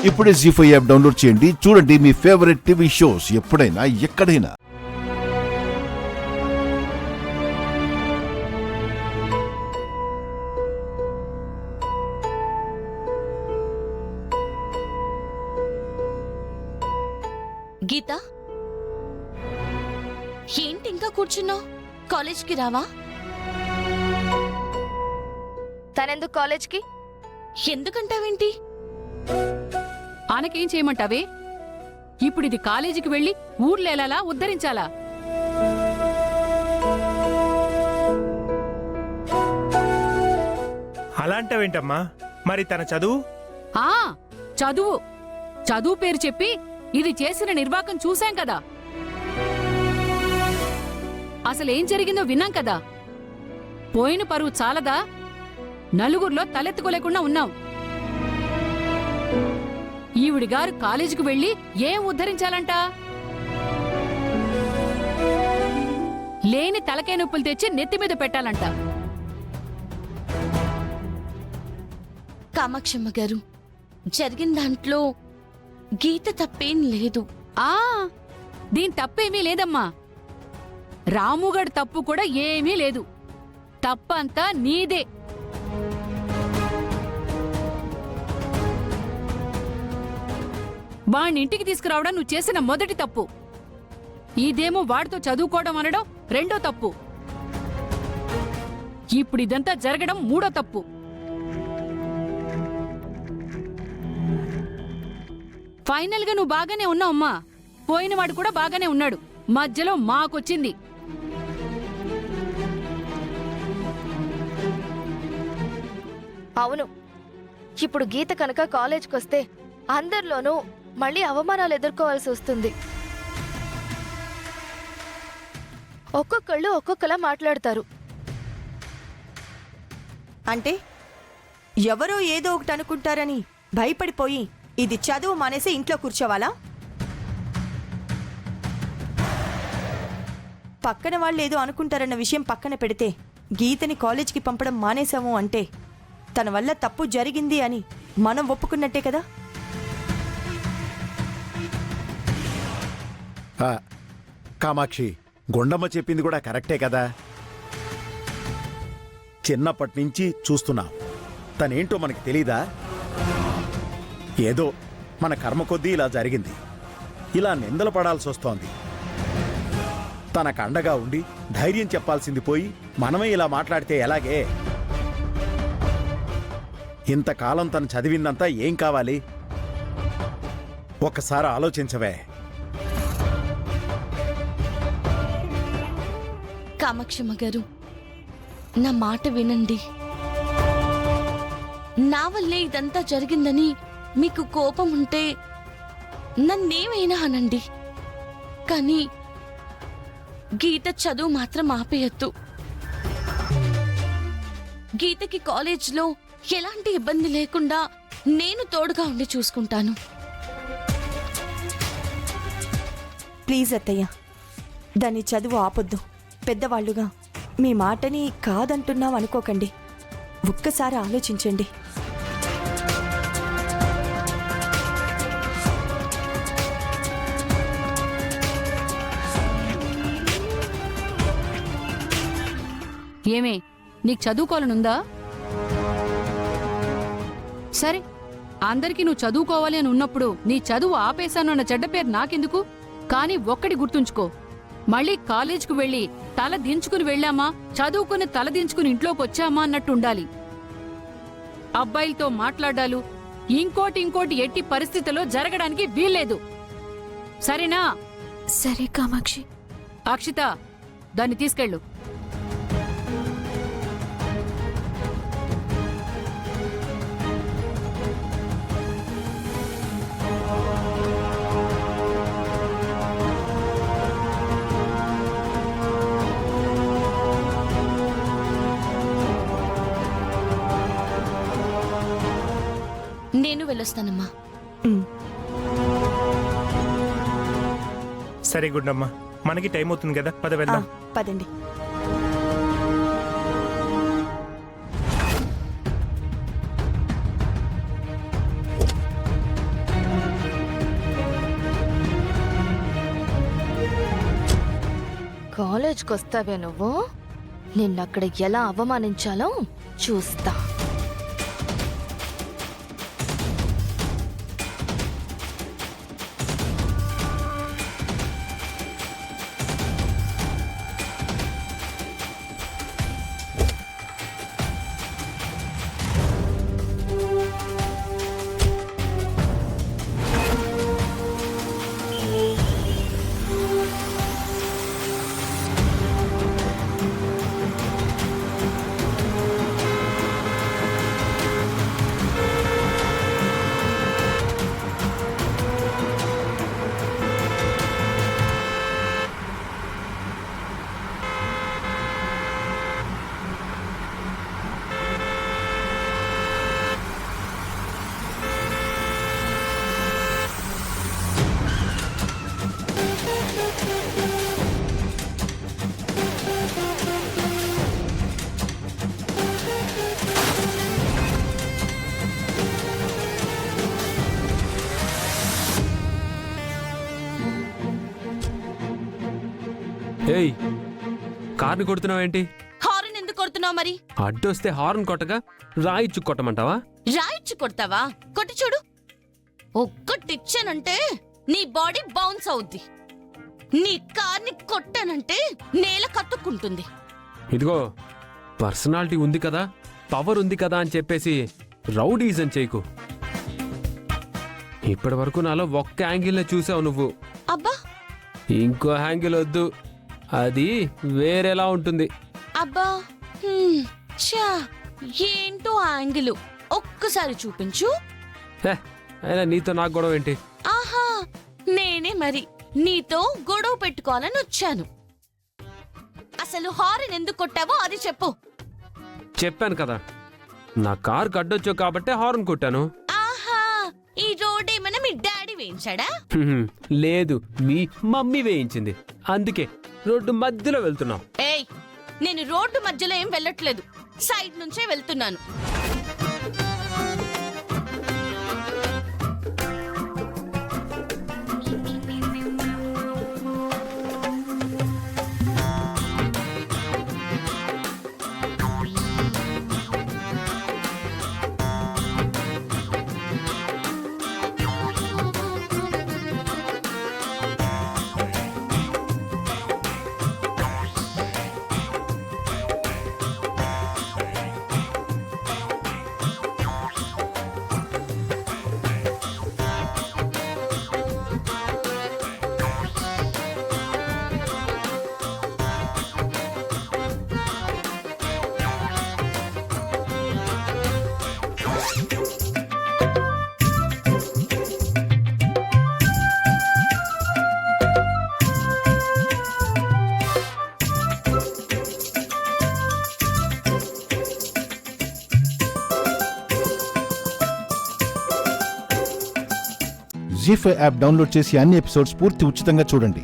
ఇప్పుడే జీ5 app download చేయండి. చూడండి మీ ఫేవరెట్ టీవీ షోస్ ఎప్పుడైనా ఎక్కడైనా. గీత, ఏంటి ఇంకా కూర్చున్నావు? కాలేజ్కి రావా? తనెందుకు కాలేజ్కి? ఎందుకంటావేంటి? ఆనకేం చేయమంటావే? ఇప్పుడు ఇది కాలేజీకి వెళ్ళి ఊర్లేలా ఉద్ధరించాలా? అలాంటివేంటమ్మా? మరి తన చదువు? ఆ చదువు చదువు పేరు చెప్పి ఇది చేసిన నిర్వాకం చూశాం కదా. అసలేం జరిగిందో విన్నాం కదా. పోయిన పరువు చాలదా? నలుగురిలో తలెత్తుకోలేకుండా ఉన్నాం. ఈవిడిగారు కాలేజీకి వెళ్ళి ఏం ఉద్ధరించాలంట? లేని తలకాయ నొప్పులు తెచ్చి నెత్తిమీద పెట్టాలంట. కామాక్షమ్మ గారు, జరిగిన దాంట్లో గీత తప్పేం లేదు. ఆ దీని తప్పేమీ లేదమ్మా. రాముగడి తప్పు కూడా ఏమీ లేదు. తప్పంతా నీదే. వాణ్ణింటికి తీసుకురావడం నువ్వు చేసిన మొదటి తప్పు. ఇదేమో వాడితో చదువుకోవడం అనడం రెండో తప్పు. ఇప్పుడు ఇదంతా జరగడం మూడో తప్పు. ఫైనల్గా నువ్వు బాగానే ఉన్నావమ్మా. పోయినవాడు కూడా బాగానే ఉన్నాడు. మధ్యలో మాకొచ్చింది. అవును, ఇప్పుడు గీత కనుక కాలేజ్కి వస్తే అందరిలోనూ మళ్ళీ అవమానాలు ఎదుర్కోవాల్సి వస్తుంది. ఒక్కొక్కళ్ళు ఒక్కొక్కలా మాట్లాడతారు. అంటే ఎవరో ఏదో ఒకటి అనుకుంటారని భయపడిపోయి ఇది చదువు మానేసి ఇంట్లో కూర్చోవాలా? పక్కన వాళ్ళు ఏదో అనుకుంటారన్న విషయం పక్కన పెడితే గీతని కాలేజ్కి పంపడం మానేశాము అంటే తన వల్ల తప్పు జరిగింది అని మనం ఒప్పుకున్నట్టే కదా. కామాక్షి, గుండమ్మ చెప్పింది కూడా కరెక్టే కదా. చిన్నప్పటి నుంచి చూస్తున్నాం. తనేంటో మనకి తెలీదా? ఏదో మన కర్మ కొద్దీ ఇలా జరిగింది. ఇలా నిందలు పడాల్సి వస్తోంది. తనకు అండగా ఉండి ధైర్యం చెప్పాల్సింది పోయి మనమే ఇలా మాట్లాడితే ఎలాగే? ఇంతకాలం తను చదివిందంతా ఏం కావాలి? ఒక్కసారి ఆలోచించవే. కామాక్షమ్మ గారు, నా మాట వినండి. నా వల్లే ఇదంతా జరిగిందని మీకు కోపం ఉంటే నన్నేమైనా అనండి, కానీ గీత చదువు మాత్రం ఆపేయద్దు. గీతకి కాలేజ్లో ఎలాంటి ఇబ్బంది లేకుండా నేను తోడుగా ఉండి చూసుకుంటాను. ప్లీజ్ అత్తయ్య, దాని చదువు ఆపొద్దు. పెద్దవాళ్లుగా మీ మాటని కాదంటున్నాం అనుకోకండి. ఒక్కసారి ఆలోచించండి. ఏమే, నీకు చదువుకోవాలనుందా? సరే, అందరికీ నువ్వు చదువుకోవాలి అని ఉన్నప్పుడు నీ చదువు ఆపేశాను అన్న చెడ్డ పేరు నాకెందుకు? కానీ ఒక్కటి గుర్తుంచుకో, మళ్ళీ కాలేజ్కు వెళ్ళి తల దించుకుని వెళ్ళామా, చదువుకుని తల దించుకుని ఇంట్లోకి వచ్చామా అన్నట్టు ఉండాలి. అబ్బాయిలతో మాట్లాడాలు ఇంకోటి ఎట్టి పరిస్థితుల్లో జరగడానికి వీల్లేదు. సరేనా? సరే కామాక్షి. అక్షిత, దాన్ని తీసుకెళ్ళు. నేను వెళ్ళొస్తానమ్మా. సరే గుండమ్మ, మనకి టైం అవుతుంది కదా, పద వెళ్దాం. పదండి. కాలేజ్కి వస్తావే నువ్వు, నిన్నక్కడ ఎలా అవమానించాలో చూస్తా. ఏయ్, కార్ని కొడుతున్నావేంటి? హారన్ ఎందుకు కొడుతున్నావు మరి? అడ్డొస్తే హార్న్ కొట్టగా రాయిచ్చు కొట్టమంటావా? రాయిచ్చు కొడతావా? కొట్టి చూడు. ఒక్కటిచ్చానంటే నీ బాడీ బౌన్స్ అవుద్ది. నీ కార్ని కొట్టానంటే నేల కత్తుక్కుంటుంది. ఇదిగో, పర్సనాలిటీ ఉంది కదా, పవర్ ఉంది కదా అని చెప్పేసి రౌడీజం చేయకు. ఇప్పటి వరకు నాలో ఒక్క యాంగిల్లో చూసావు నువ్వు. అబ్బా ఇంకో యాంగిల్ వద్దు, అది వేరేలా ఉంటుంది. అబ్బా చా, ఏంటో యాంగిల్ ఒక్కసారి చూపించు. హే, అయినా నీతో నాకు గొడవ ఏంటి? ఆహా, నేనే మరి నీతో గొడవ పెట్టుకోవాలని వచ్చాను. అసలు హారన్ ఎందుకు కొట్టావో అది చెప్పు. చెప్పాను కదా, నా కార్ అడ్డొచ్చావు కాబట్టే హార్న్ కొట్టాను. ఆహా, ఈ రోడ్ ఏమైనా మీ డాడీ వేయించాడా? హ్మ్, లేదు, మీ మమ్మీ వేయించింది. అందుకే రోడ్డు మధ్యలో వెళ్తున్నావు. ఏయ్, నేను రోడ్డు మధ్యలో ఏం వెళ్ళట్లేదు, సైడ్ నుంచే వెళ్తున్నాను. జీ5 యాప్ డౌన్లోడ్ చేసి అన్ని ఎపిసోడ్స్ పూర్తి ఉచితంగా చూడండి.